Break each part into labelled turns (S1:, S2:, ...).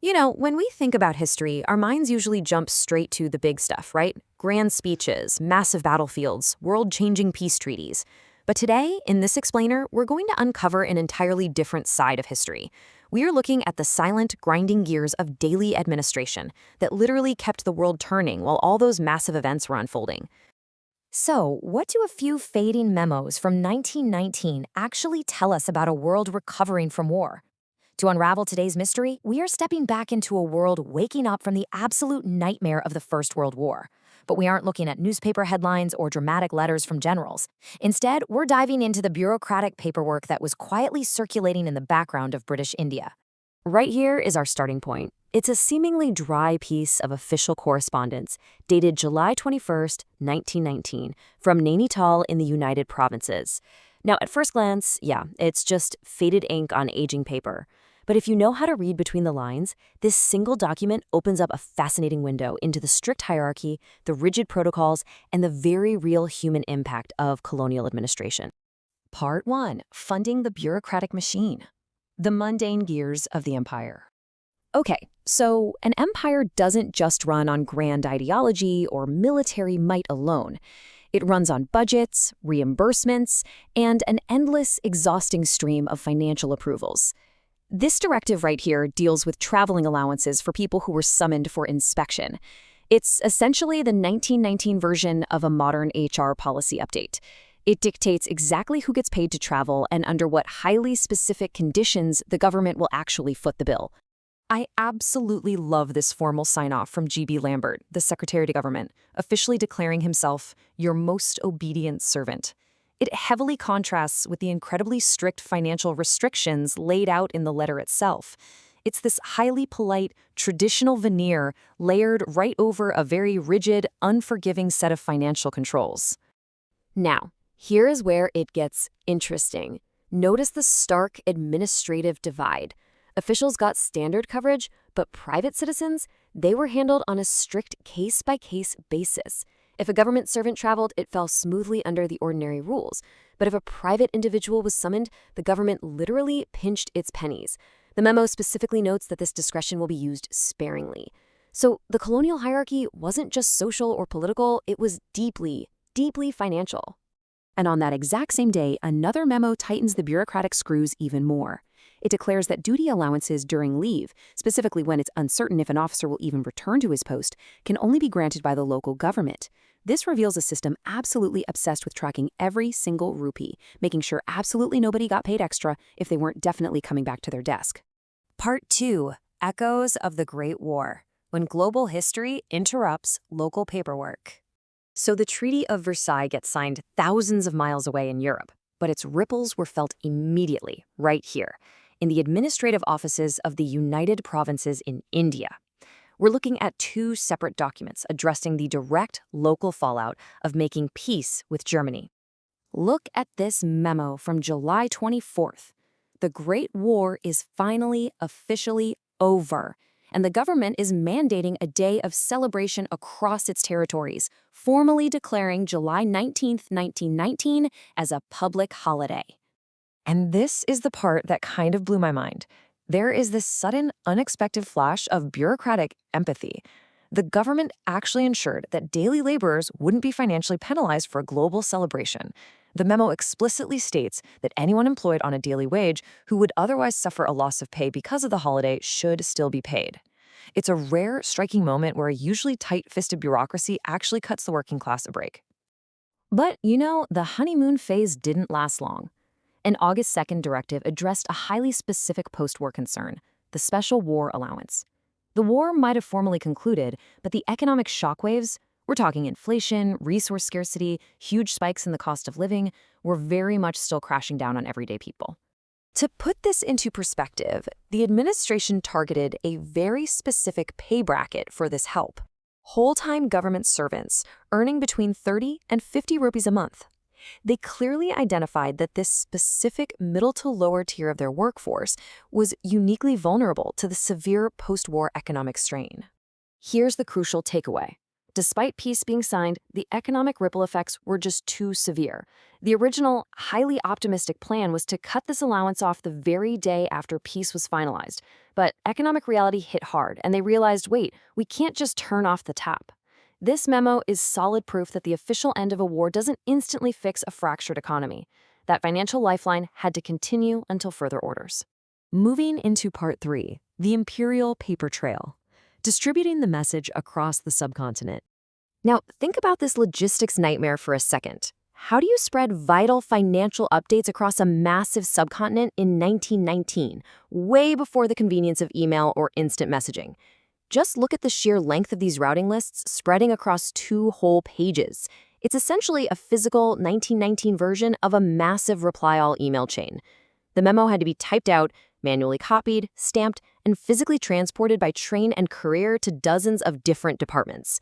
S1: When we think about history, our minds usually jump straight to the big stuff, right? Grand speeches, massive battlefields, world-changing peace treaties. But today, in this explainer, we're going to uncover an entirely different side of history. We are looking at the silent, grinding gears of daily administration that literally kept the world turning while all those massive events were unfolding. So, what do a few fading memos from 1919 actually tell us about a world recovering from war? To unravel today's mystery, we are stepping back into a world waking up from the absolute nightmare of the First World War. But we aren't looking at newspaper headlines or dramatic letters from generals. Instead, we're diving into the bureaucratic paperwork that was quietly circulating in the background of British India. Right here is our starting point. It's a seemingly dry piece of official correspondence dated July 21st, 1919, from Nainital in the United Provinces. Now, at first glance, it's just faded ink on aging paper. But if you know how to read between the lines, this single document opens up a fascinating window into the strict hierarchy, the rigid protocols, and the very real human impact of colonial administration. Part 1. Funding the bureaucratic machine. The mundane gears of the empire. Okay, so an empire doesn't just run on grand ideology or military might alone. It runs on budgets, reimbursements, and an endless, exhausting stream of financial approvals. This directive right here deals with traveling allowances for people who were summoned for inspection. It's essentially the 1919 version of a modern HR policy update. It dictates exactly who gets paid to travel and under what highly specific conditions the government will actually foot the bill. I absolutely love this formal sign-off from G.B. Lambert, the Secretary to Government, officially declaring himself your most obedient servant. It heavily contrasts with the incredibly strict financial restrictions laid out in the letter itself. It's this highly polite, traditional veneer layered right over a very rigid, unforgiving set of financial controls. Now, here is where it gets interesting. Notice the stark administrative divide. Officials got standard coverage, but private citizens, they were handled on a strict case-by-case basis. If a government servant traveled, it fell smoothly under the ordinary rules. But if a private individual was summoned, the government literally pinched its pennies. The memo specifically notes that this discretion will be used sparingly. So the colonial hierarchy wasn't just social or political, it was deeply, deeply financial. And on that exact same day, another memo tightens the bureaucratic screws even more. It declares that duty allowances during leave, specifically when it's uncertain if an officer will even return to his post, can only be granted by the local government. This reveals a system absolutely obsessed with tracking every single rupee, making sure absolutely nobody got paid extra if they weren't definitely coming back to their desk. Part 2. Echoes of the Great War. When global history interrupts local paperwork. So the Treaty of Versailles gets signed thousands of miles away in Europe, but its ripples were felt immediately, right here, in the administrative offices of the United Provinces in India. We're looking at two separate documents addressing the direct local fallout of making peace with Germany. Look at this memo from July 24th. The Great War is finally officially over, and the government is mandating a day of celebration across its territories, formally declaring July 19th, 1919 as a public holiday. And this is the part that kind of blew my mind. There is this sudden, unexpected flash of bureaucratic empathy. The government actually ensured that daily laborers wouldn't be financially penalized for a global celebration. The memo explicitly states that anyone employed on a daily wage who would otherwise suffer a loss of pay because of the holiday should still be paid. It's a rare, striking moment where a usually tight-fisted bureaucracy actually cuts the working class a break. But, the honeymoon phase didn't last long. An August 2nd directive addressed a highly specific post-war concern, the Special War Allowance. The war might have formally concluded, but the economic shockwaves, we're talking inflation, resource scarcity, huge spikes in the cost of living, were very much still crashing down on everyday people. To put this into perspective, the administration targeted a very specific pay bracket for this help. Whole-time government servants earning between 30 and 50 rupees a month. They clearly identified that this specific middle to lower tier of their workforce was uniquely vulnerable to the severe post-war economic strain. Here's the crucial takeaway. Despite peace being signed, the economic ripple effects were just too severe. The original, highly optimistic plan was to cut this allowance off the very day after peace was finalized. But economic reality hit hard, and they realized, wait, we can't just turn off the tap. This memo is solid proof that the official end of a war doesn't instantly fix a fractured economy. That financial lifeline had to continue until further orders. Moving into Part 3, the Imperial Paper Trail, distributing the message across the subcontinent. Now, think about this logistics nightmare for a second. How do you spread vital financial updates across a massive subcontinent in 1919, way before the convenience of email or instant messaging? Just look at the sheer length of these routing lists spreading across 2 whole pages. It's essentially a physical 1919 version of a massive reply-all email chain. The memo had to be typed out, manually copied, stamped, and physically transported by train and courier to dozens of different departments.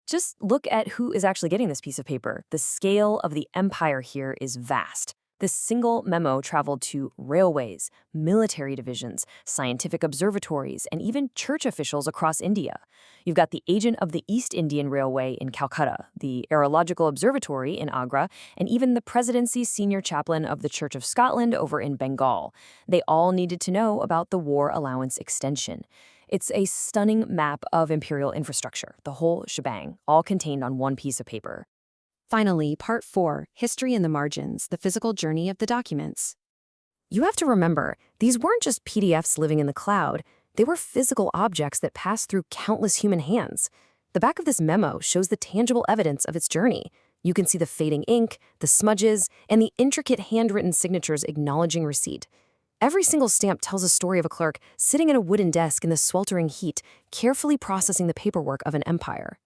S1: Just look at who is actually getting this piece of paper. The scale of the empire here is vast. This single memo traveled to railways, military divisions, scientific observatories, and even church officials across India. You've got the agent of the East Indian Railway in Calcutta, the Aerological Observatory in Agra, and even the presidency's senior chaplain of the Church of Scotland over in Bengal. They all needed to know about the war allowance extension. It's a stunning map of imperial infrastructure, the whole shebang, all contained on one piece of paper. Finally, Part 4, History in the Margins, the physical journey of the documents. You have to remember, these weren't just PDFs living in the cloud. They were physical objects that passed through countless human hands. The back of this memo shows the tangible evidence of its journey. You can see the fading ink, the smudges, and the intricate handwritten signatures acknowledging receipt. Every single stamp tells a story of a clerk sitting at a wooden desk in the sweltering heat, carefully processing the paperwork of an empire.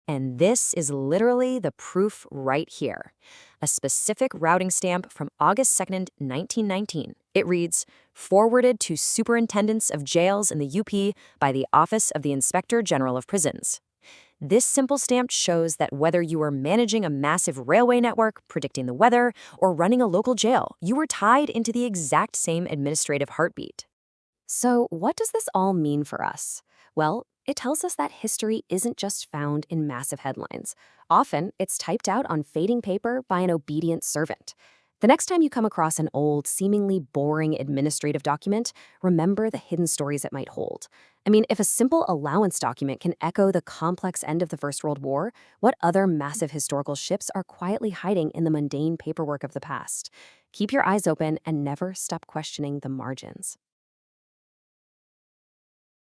S1: And this is literally the proof right here. A specific routing stamp from August 2nd, 1919. It reads, "Forwarded to Superintendents of Jails in the UP by the Office of the Inspector General of Prisons." This simple stamp shows that whether you were managing a massive railway network, predicting the weather, or running a local jail, you were tied into the exact same administrative heartbeat. So, what does this all mean for us? Well, it tells us that history isn't just found in massive headlines. Often, it's typed out on fading paper by an obedient servant. The next time you come across an old, seemingly boring administrative document, remember the hidden stories it might hold. I mean, if a simple allowance document can echo the complex end of the First World War, what other massive historical shifts are quietly hiding in the mundane paperwork of the past? Keep your eyes open and never stop questioning the margins.